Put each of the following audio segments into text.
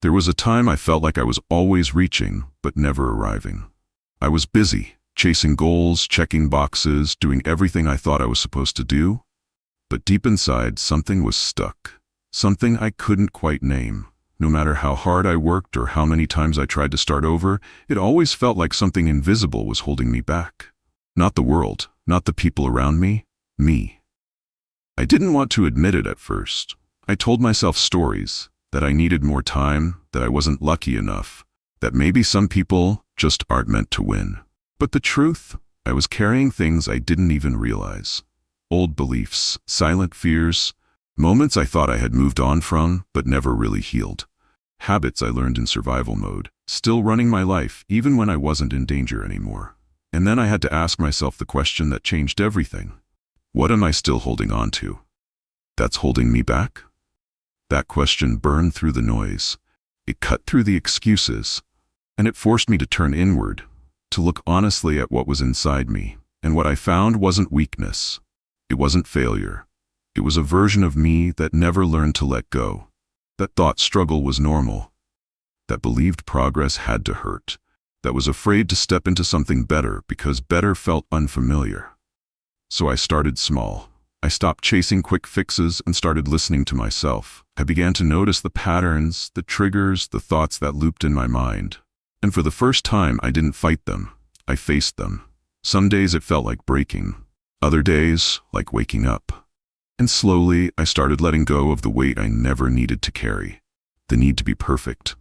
There was a time I felt like I was always reaching, but never arriving. I was busy, chasing goals, checking boxes, doing everything I thought I was supposed to do. But deep inside, something was stuck. Something I couldn't quite name. No matter how hard I worked or how many times I tried to start over, it always felt like something invisible was holding me back. Not the world, not the people around me, me. I didn't want to admit it at first. I told myself stories, that I needed more time, that I wasn't lucky enough, that maybe some people just aren't meant to win. But the truth, I was carrying things I didn't even realize. Old beliefs, silent fears, moments I thought I had moved on from, but never really healed. Habits I learned in survival mode, still running my life even when I wasn't in danger anymore. And then I had to ask myself the question that changed everything. What am I still holding on to? That's holding me back? That question burned through the noise. It cut through the excuses, and it forced me to turn inward, to look honestly at what was inside me. And what I found wasn't weakness. It wasn't failure. It was a version of me that never learned to let go. That thought struggle was normal. That believed progress had to hurt. That was afraid to step into something better because better felt unfamiliar. So I started small. I stopped chasing quick fixes and started listening to myself. I began to notice the patterns, the triggers, the thoughts that looped in my mind. And for the first time, I didn't fight them. I faced them. Some days it felt like breaking. Other days, like waking up. And slowly, I started letting go of the weight I never needed to carry. The need to be perfect.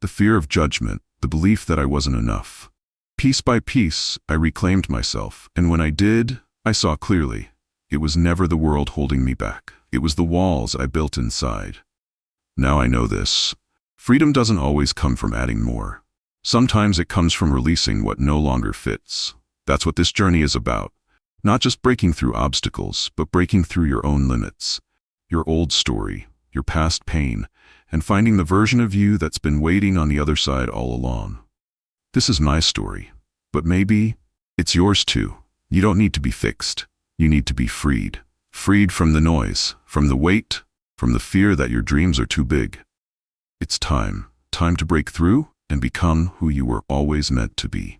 The fear of judgment, the belief that I wasn't enough. Piece by piece, I reclaimed myself, and when I did, I saw clearly. It was never the world holding me back. It was the walls I built inside. Now I know this. Freedom doesn't always come from adding more. Sometimes it comes from releasing what no longer fits. That's what this journey is about. Not just breaking through obstacles, but breaking through your own limits. Your old story, your past pain, and finding the version of you that's been waiting on the other side all along. This is my story, but maybe it's yours too. You don't need to be fixed. You need to be freed. Freed from the noise, from the weight, from the fear that your dreams are too big. It's time to break through and become who you were always meant to be.